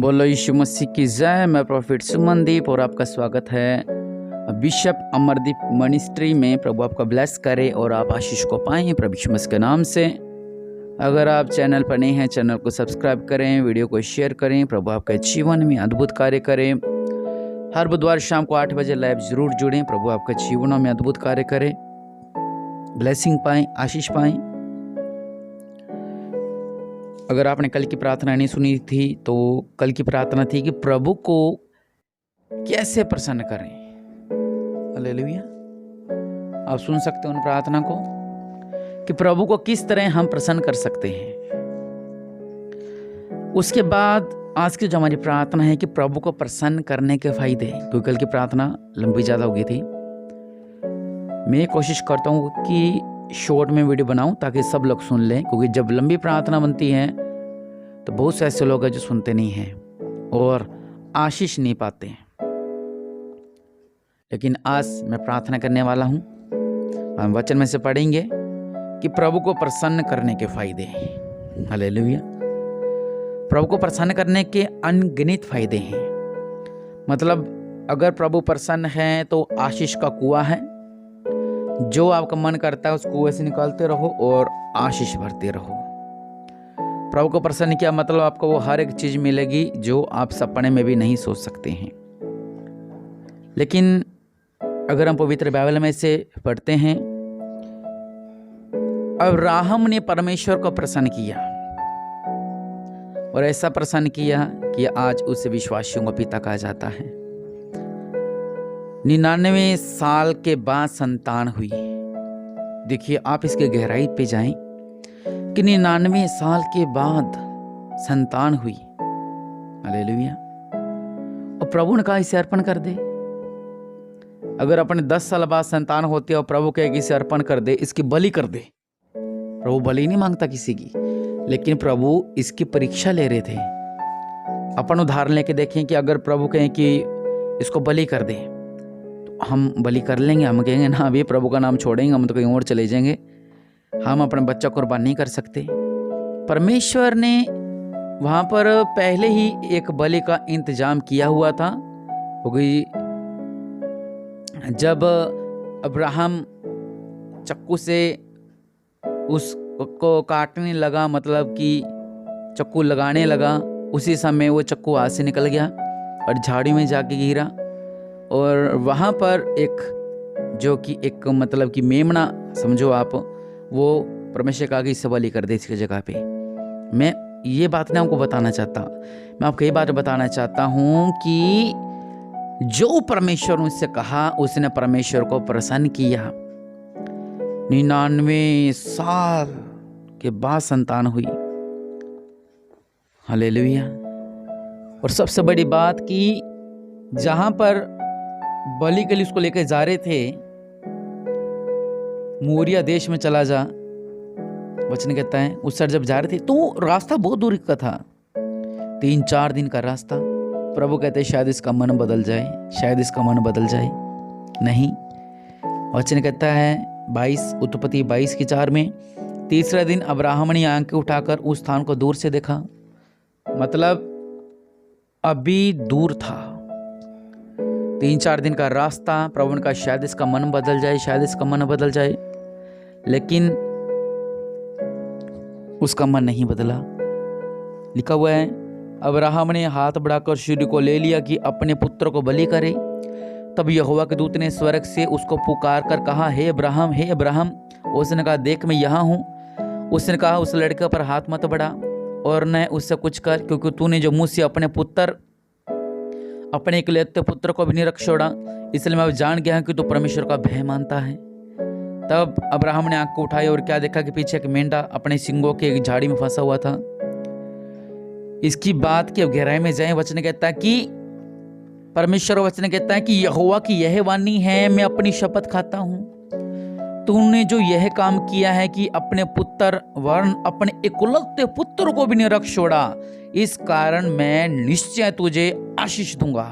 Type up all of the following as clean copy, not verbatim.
बोलो यीशु मसीह की जय। मैं प्रॉफिट सुमनदीप और आपका स्वागत है बिशप अमरदीप मिनिस्ट्री में। प्रभु आपका ब्लेस करे और आप आशीष को पाएं प्रभु यीशु मसीह के नाम से। अगर आप चैनल पर नए हैं, चैनल को सब्सक्राइब करें, वीडियो को शेयर करें। प्रभु आपके जीवन में अद्भुत कार्य करें। हर बुधवार शाम को 8 बजे लाइव जरूर जुड़ें। प्रभु आपके जीवनों में अद्भुत कार्य करें, ब्लेसिंग पाएं, आशीष पाएं। अगर आपने कल की प्रार्थना नहीं सुनी थी तो कल की प्रार्थना थी कि प्रभु को कैसे प्रसन्न करें। हालेलुया। आप सुन सकते हो उन प्रार्थना को कि प्रभु को किस तरह हम प्रसन्न कर सकते हैं। उसके बाद आज की जो हमारी प्रार्थना है कि प्रभु को प्रसन्न करने के फायदे, क्योंकि कल की प्रार्थना लंबी ज़्यादा हो गई थी। मैं कोशिश करता हूँ कि शॉर्ट में वीडियो बनाऊं ताकि सब लोग सुन लें, क्योंकि जब लंबी प्रार्थना बनती है तो बहुत से ऐसे लोग हैं जो सुनते नहीं हैं और आशीष नहीं पाते हैं। लेकिन आज मैं प्रार्थना करने वाला हूं, हम वचन में से पढ़ेंगे कि प्रभु को प्रसन्न करने के फायदे हैं। हालेलुया। प्रभु को प्रसन्न करने के अनगिनत फायदे हैं। मतलब अगर प्रभु प्रसन्न है तो आशीष का कुआं है। जो आपका मन करता है उस कुएं से निकालते रहो और आशीष भरते रहो। प्रभु को प्रसन्न किया मतलब आपको वो हर एक चीज मिलेगी जो आप सपने में भी नहीं सोच सकते हैं। लेकिन अगर हम पवित्र बाइबल में से पढ़ते हैं, अब्राहम ने परमेश्वर को प्रसन्न किया और ऐसा प्रसन्न किया कि आज उसे विश्वासियों का पिता कहा जाता है। 99 साल के बाद संतान हुई। देखिए आप इसके गहराई पे जाएं कि 99 साल के बाद संतान हुई। हालेलुया। और प्रभु ने कहा इसे अर्पण कर दे। अगर अपने 10 साल बाद संतान होती है और प्रभु कहे कि इसे अर्पण कर दे, इसकी बलि कर दे। प्रभु बलि नहीं मांगता किसी की, लेकिन प्रभु इसकी परीक्षा ले रहे थे। अपन उदाहरण लेके देखें कि अगर प्रभु कहें कि इसको बलि कर दे, हम बलि कर लेंगे। हम कहेंगे ना अभी प्रभु का नाम छोड़ेंगे, हम तो कहीं और चले जाएंगे। हम अपने बच्चा कुर्बान नहीं कर सकते। परमेश्वर ने वहां पर पहले ही एक बलि का इंतजाम किया हुआ था। क्योंकि जब अब्राहम चक्कू से उसको काटने लगा, मतलब कि चक्कू लगाने लगा, उसी समय वो चक्कू हाथ से निकल गया और झाड़ी में जाके गिरा। और वहाँ पर एक जो कि एक मतलब कि मेमना समझो आप, वो परमेश्वर का आगे इससे बलि कर दे इसकी जगह पे। मैं ये बात नहीं आपको बताना चाहता, मैं आपको ये बात बताना चाहता हूँ कि जो परमेश्वर उससे कहा उसने परमेश्वर को प्रसन्न किया। 99 साल के बाद संतान हुई। हालेलुया। और सबसे बड़ी बात कि जहां पर बलि के लिए उसको लेकर जा रहे थे, मोरिया देश में चला जा, वचन कहता है उस सर जब जा रहे थे तो रास्ता बहुत दूर का था, 3-4 दिन का रास्ता। प्रभु कहते हैं शायद इसका मन बदल जाए, शायद इसका मन बदल जाए। नहीं, वचन कहता है 22 उत्पत्ति 22:4 में, तीसरे दिन अब्राहम ने आंखें उठाकर उस स्थान को दूर से देखा। मतलब अभी दूर था, 3-4 दिन का रास्ता। प्रभु ने कहा शायद इसका मन बदल जाए, शायद इसका मन बदल जाए। लेकिन उसका मन नहीं बदला। लिखा हुआ है अब्राहम ने हाथ बढ़ाकर सूर्य को ले लिया कि अपने पुत्र को बलि करे। तब यहोवा के दूत ने स्वर्ग से उसको पुकार कर कहा, हे अब्राहम, हे अब्राहम। उसने कहा देख मैं यहाँ हूँ। उसने कहा उस लड़के पर हाथ मत बढ़ा और न उससे कुछ कर, क्योंकि तूने जो मुझसे अपने इकलौते पुत्र को भी नहीं रख छोड़ा, इसलिए मैं जान गया कि तू परमेश्वर का भय मानता है। तब अब्राहम ने आंख को उठाई और क्या देखा कि पीछे एक मेंढा अपने सिंगों के एक झाड़ी में फंसा हुआ था। इसकी बात की अब गहराई में जाएं। वचन कहता है कि परमेश्वर वचन कहता है कि यहोवा की यह वाणी है, मैं अपनी शपथ खाता हूं, तूने जो यह काम किया है कि अपने पुत्र वर्ण अपने इकलौते पुत्र को भी नहीं रख छोड़ा, इस कारण मैं निश्चय तुझे आशीष दूंगा।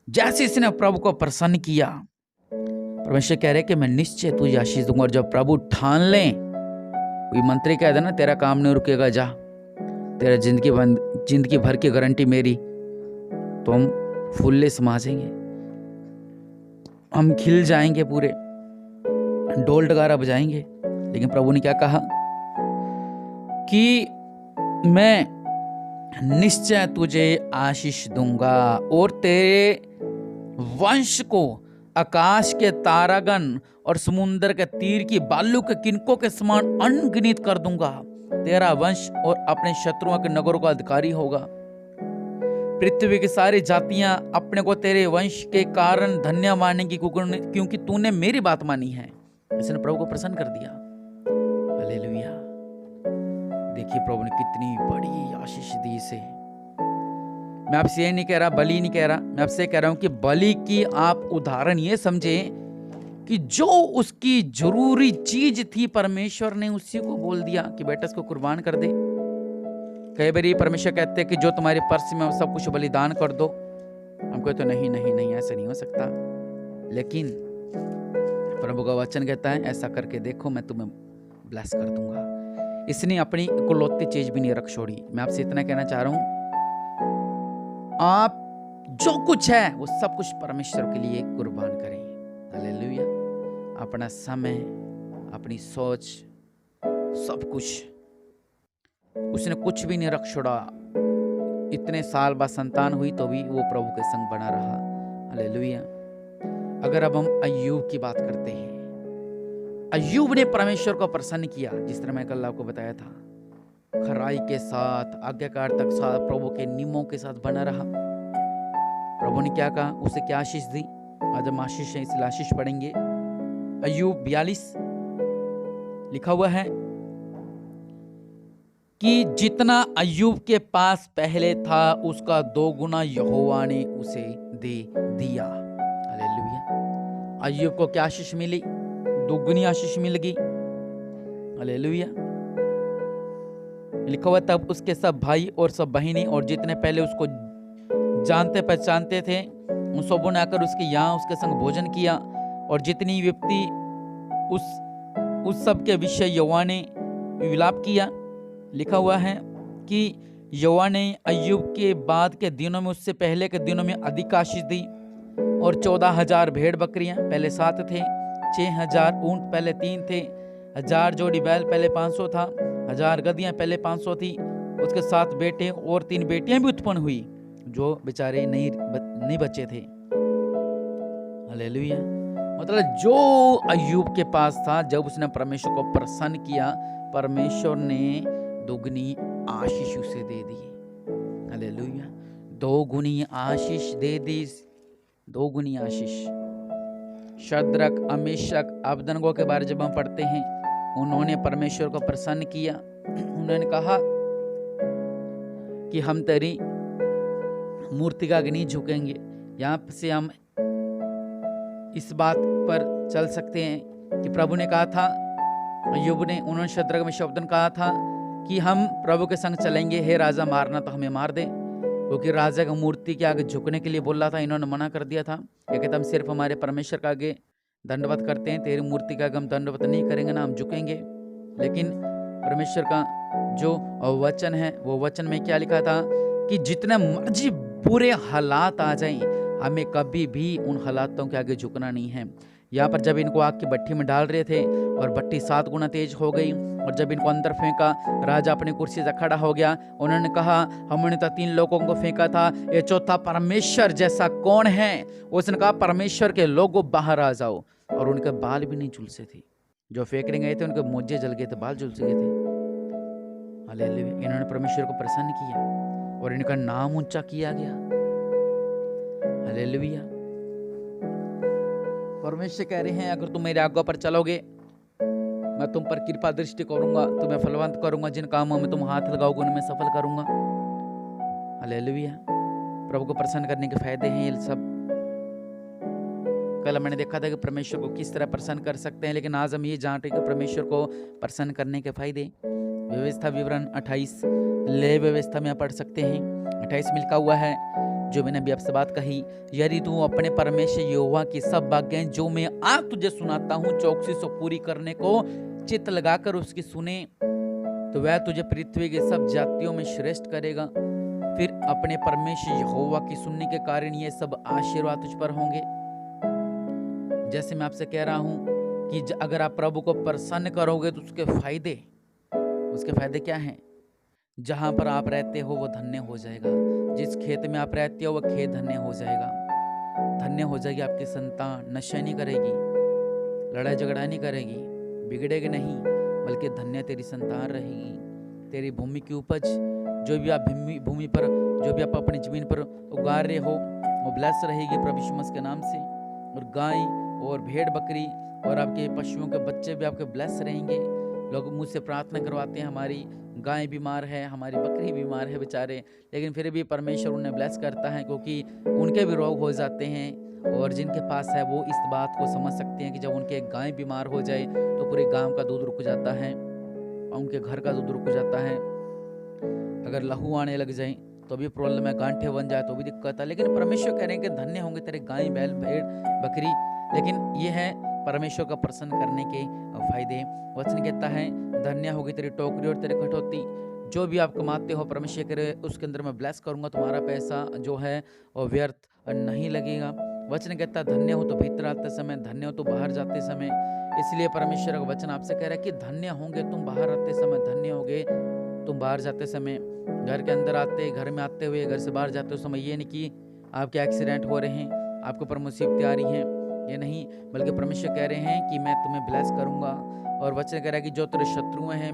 जैसे इसने प्रभु को प्रसन्न किया, परमेश्वर कह रहे कि मैं निश्चय तुझे आशीष दूंगा। और जब प्रभु ठान लें, कोई मंत्री कह देना तेरा काम नहीं रुकेगा, जा, तेरा जिंदगी भर की गारंटी मेरी, तो हम फुल्ले समा जाएंगे, हम खिल जाएंगे, पूरे ढोल डगारा बजाएंगे। लेकिन प्रभु ने क्या कहा कि मैं निश्चय तुझे आशीष दूंगा और तेरे वंश को आकाश के तारागण और समुद्र के तीर की बालू के किनकों के समान अनगिनत कर दूंगा। तेरा वंश और अपने शत्रुओं के नगरों का अधिकारी होगा। पृथ्वी की सारी जातियां अपने को तेरे वंश के कारण धन्य मानेंगी, क्योंकि तूने मेरी बात मानी है। इसने प्रभु को प्रसन्न कर दिया। हालेलुया। देखिए प्रभु ने कितनी बड़ी आशीष दी इसे। मैं आपसे ये नहीं कह रहा, बलि नहीं कह रहा, मैं आपसे कह रहा हूं कि बलि की आप उदाहरण ये समझे कि जो उसकी जरूरी चीज थी परमेश्वर ने उसी को बोल दिया कि बेटा इसको कुर्बान कर दे। कई बार परमेश्वर कहते हैं कि जो तुम्हारे पर्स में सब कुछ बलिदान कर दो। हम कहते तो नहीं नहीं नहीं, ऐसा नहीं हो सकता। लेकिन प्रभु का वचन कहता है ऐसा करके देखो, मैं तुम्हें ब्लेस कर दूंगा। इसने अपनी इकलौती चीज भी नहीं रख छोड़ी। मैं आपसे इतना कहना चाह रहा हूं, आप जो कुछ है वो सब कुछ परमेश्वर के लिए कुर्बान करें। हालेलुया। अपना समय, अपनी सोच, सब कुछ, उसने कुछ भी नहीं रख छोड़ा। इतने साल बाद संतान हुई तो भी वो प्रभु के संग बना रहा। हालेलुया। अगर अब हम अय्यूब की बात करते हैं, अय्यूब ने परमेश्वर को प्रसन्न किया, जिस तरह मैं कल आपको बताया था। खराई के साथ, आज्ञाकारिता के साथ, प्रभु के नियमों के साथ बना रहा। प्रभु ने क्या कहा, उसे क्या आशीष दी। आज हम आशीष है, इसलिए आशीष पढ़ेंगे। अय्यूब 42 लिखा हुआ है कि जितना अय्यूब के पास पहले था उसका 2 गुना यहोवा ने उसे दे दिया। हालेलुया। अय्यूब को क्या आशीष मिली? 2 गुनी आशीष मिल गई। हालेलुया। लिखा हुआ तब उसके सब भाई और सब बहनें और जितने पहले उसको जानते पहचानते थे उन सबों ने आकर उसके यहाँ उसके संग भोजन किया, और जितनी व्यक्ति उस सब के विषय यहोवा ने विलाप किया। लिखा हुआ है कि यहोवा ने अय्यूब के बाद के दिनों में उससे पहले के दिनों में अधिक आशीष दी, और 14,000 भेड़ बकरियां पहले 7 थे, 6,000 ऊंट पहले 3 थे, 1000 जोड़ी बैल पहले 500 था, 1000 गधियां पहले 500 थी। उसके 7 बेटे और 3 बेटियां भी उत्पन्न हुई जो बेचारे नहीं बचे थे। हालेलुया। मतलब जो अय्यूब के पास था, जब उसने परमेश्वर को प्रसन्न किया, परमेश्वर ने 2 गुनी आशीष उसे दे दी। हालेलुया। 2 गुनी आशीष दे दी, 2 गुनी आशीष। शद्रक, मेशक, अबेदनगो के बारे जब हम पढ़ते हैं, उन्होंने परमेश्वर को प्रसन्न किया। उन्होंने कहा कि हम तेरी मूर्ति का आगे नहीं झुकेंगे। यहाँ से हम इस बात पर चल सकते हैं कि प्रभु ने कहा था, अय्यूब ने, उन्होंने शद्रक, मेशक, अबेदनगो कहा था कि हम प्रभु के संग चलेंगे, हे राजा मारना तो हमें मार दे, क्योंकि राजा की मूर्ति के आगे झुकने के लिए बोल रहा था। इन्होंने मना कर दिया था, कहते हम सिर्फ हमारे परमेश्वर के आगे दंडवत करते हैं, तेरी मूर्ति का आगे हम दंडवत नहीं करेंगे ना, हम झुकेंगे। लेकिन परमेश्वर का जो वचन है, वो वचन में क्या लिखा था कि जितने मर्जी बुरे हालात आ जाएं, हमें कभी भी उन हालातों के आगे झुकना नहीं है। यहाँ पर जब इनको आग की भट्टी में डाल रहे थे और भट्टी 7 गुना तेज हो गई, और जब इनको अंदर फेंका, राजा अपनी कुर्सी से खड़ा हो गया। उन्होंने कहा, हमने तो 3 लोगों को फेंका था, ये चौथा परमेश्वर जैसा कौन है? उसने कहा, परमेश्वर के लोगों बाहर आ जाओ। और उनके बाल भी नहीं झुलसे थे, जो फेंकने गए थे उनके मोजे जल गए थे, बाल झुलस गए थे। हालेलुया। इन्होंने परमेश्वर को प्रसन्न किया और इनका नाम ऊंचा किया गया। हालेलुया। परमेश्वर कह रहे हैं, अगर तुम मेरे आज्ञा पर चलोगे, मैं तुम पर कृपा दृष्टि करूंगा, तुम्हें फलवंत करूंगा, जिन कामों में तुम हाथ लगाओगे उनमें सफल करूंगा। हालेलुया। प्रभु को प्रसन्न करने के फायदे हैं ये सब। कल मैंने देखा था कि परमेश्वर को किस तरह प्रसन्न कर सकते हैं, लेकिन आज हम ये जान रहे हैं कि परमेश्वर को प्रसन्न करने के फायदे। व्यवस्था विवरण 28 ले व्यवस्था में आप पढ़ सकते हैं। 28 में लिखा हुआ है, जो मैंने अभी आपसे बात कही, यदि तू अपने परमेश्वर यहोवा की सब बातें जो मैं आज तुझे सुनाता हूँ चौकसी से पूरी करने को चित्त लगाकर उसकी सुने, तो वह तुझे पृथ्वी के सब जातियों में श्रेष्ठ करेगा। फिर अपने परमेश्वर यहोवा की सुनने के कारण ये सब आशीर्वाद तुझ पर होंगे। जैसे मैं आपसे कह रहा हूं कि अगर आप प्रभु को प्रसन्न करोगे तो उसके फायदे क्या हैं? जहां पर आप रहते हो वो धन्य हो जाएगा। जिस खेत में आप रहते हो वो खेत धन्य हो जाएगा। धन्य हो जाएगी आपकी संतान, नशा नहीं करेगी, लड़ाई झगड़ा नहीं करेगी, बिगड़ेगी नहीं, बल्कि धन्य तेरी संतान रहेगी। तेरी भूमि की उपज, जो भी आप भूमि पर, जो भी आप अपनी जमीन पर उगा रहे हो, वो ब्लेस रहेगी प्रभु यीशु मसीह के नाम से। और गाय और भेड़ बकरी और आपके पशुओं के बच्चे भी आपके ब्लेस रहेंगे। लोग मुझसे प्रार्थना करवाते हैं, हमारी गाय बीमार है, हमारी बकरी बीमार है बेचारे, लेकिन फिर भी परमेश्वर उन्हें ब्लेस करता है, क्योंकि उनके भी रोग हो जाते हैं। और जिनके पास है वो इस बात को समझ सकते हैं कि जब उनके गाय बीमार हो जाए तो पूरे गांव का दूध रुक जाता है, उनके घर का दूध रुक जाता है। अगर लहू आने लग जाए तो भी प्रॉब्लम है, गांठे बन जाए तो भी दिक्कत है। लेकिन परमेश्वर कह रहे हैं कि धन्य होंगे तेरे गाय, बैल, भेड़, बकरी। लेकिन ये है परमेश्वर का प्रसन्न करने के फायदे। वचन कहता है धन्य होगी तेरी टोकरी और तेरे कटौती। जो भी आप कमाते हो परमेश्वर करे उसके अंदर मैं ब्लेस करूंगा, तुम्हारा पैसा जो है वो व्यर्थ नहीं लगेगा। वचन कहता है धन्य हो तो भीतर आते समय, धन्य हो तो बाहर जाते समय। इसलिए परमेश्वर का वचन आपसे कह रहा है कि धन्य होंगे तुम बाहर आते समय, धन्य होगे तुम बाहर जाते समय। घर के अंदर आते, घर में आते हुए, घर से बाहर जाते हुए समय ये नहीं कि आपके एक्सीडेंट हो रहे हैं, आपके ऊपर मुसीबतें आ रही हैं, ये नहीं, बल्कि परमेश्वर कह रहे हैं कि मैं तुम्हें ब्लेस करूंगा। और वचन कह रहा है कि जो तेरे शत्रु हैं,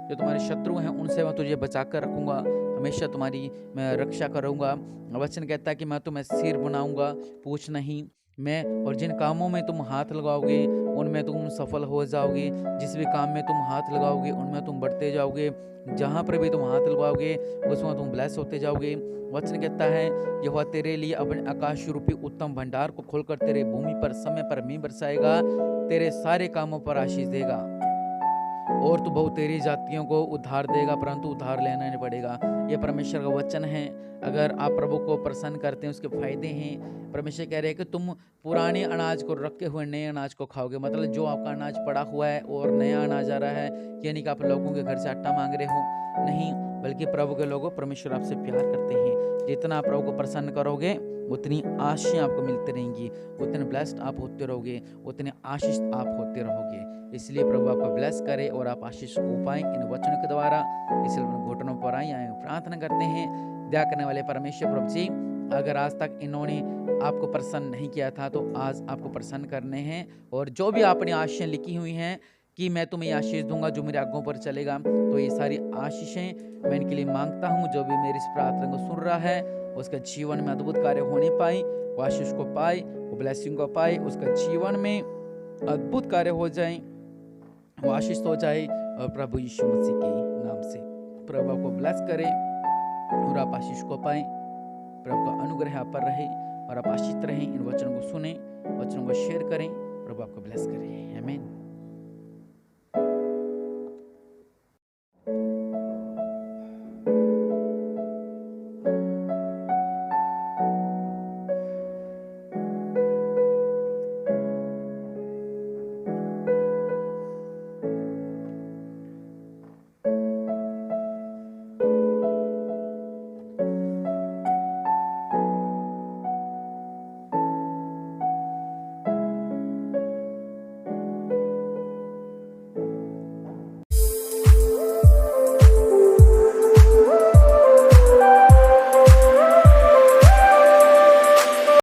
जो तुम्हारे शत्रु हैं उनसे मैं तुझे बचा कर रखूंगा, हमेशा तुम्हारी मैं रक्षा करूंगा। वचन कहता है कि मैं तुम्हें सिर बनाऊंगा, पूछ नहीं। मैं और जिन कामों में तुम हाथ लगाओगे उनमें तुम सफल हो जाओगे। जिस भी काम में तुम हाथ लगाओगे उनमें तुम बढ़ते जाओगे। जहाँ पर भी तुम हाथ लगाओगे उसमें तुम ब्लेस होते जाओगे। वचन कहता है यहोवा तेरे लिए अपने आकाश रूपी उत्तम भंडार को खोलकर तेरे भूमि पर समय पर मींह बरसाएगा, तेरे सारे कामों पर आशीष देगा। और तो बहुत तेरी जातियों को उद्धार देगा, परंतु उद्धार लेना नहीं पड़ेगा। ये परमेश्वर का वचन है। अगर आप प्रभु को प्रसन्न करते हैं उसके फायदे हैं। परमेश्वर कह रहे हैं कि तुम पुराने अनाज को रखे हुए नए अनाज को खाओगे। मतलब जो आपका अनाज पड़ा हुआ है और नया अनाज आ रहा है, यानी कि आप लोगों के घर से आटा मांग रहे हो, नहीं, बल्कि प्रभु के लोगों परमेश्वर आपसे प्यार करते हैं। जितना आप प्रभु को प्रसन्न करोगे उतनी आशीष आपको मिलती रहेंगी, उतने ब्लेस्ड आप होते रहोगे, उतने आशीष आप होते रहोगे। इसलिए प्रभु आपको ब्लेस करे और आप आशीष को पाएं इन वचनों के द्वारा। इसलिए घुटनों पर आए प्रार्थना करते हैं। दया करने वाले परमेश्वर प्रभु जी, अगर आज तक इन्होंने आपको प्रसन्न नहीं किया था तो आज आपको प्रसन्न करने हैं। और जो भी आपने आशीषें लिखी हुई हैं कि मैं तुम्हें आशीष दूंगा जो मेरे आगों पर चलेगा, तो ये सारी आशीषें मैं इनके लिए मांगता हूँ। जो भी मेरी इस प्रार्थना को सुन रहा है उसका जीवन में अद्भुत कार्य होने पाए, वो आशीष को पाए, वो ब्लेसिंग को पाए, उसका जीवन में अद्भुत कार्य हो जाए, वो आशीष हो जाए। और प्रभु यीशु मसीह के नाम से प्रभु आपको ब्लेस करे और आप आशीष को पाएं। प्रभु का अनुग्रह आप पर रहे और आप आशीष रहें। इन वचनों को सुने, वचनों को शेयर करें। प्रभु आपको ब्लेस करे। आमीन।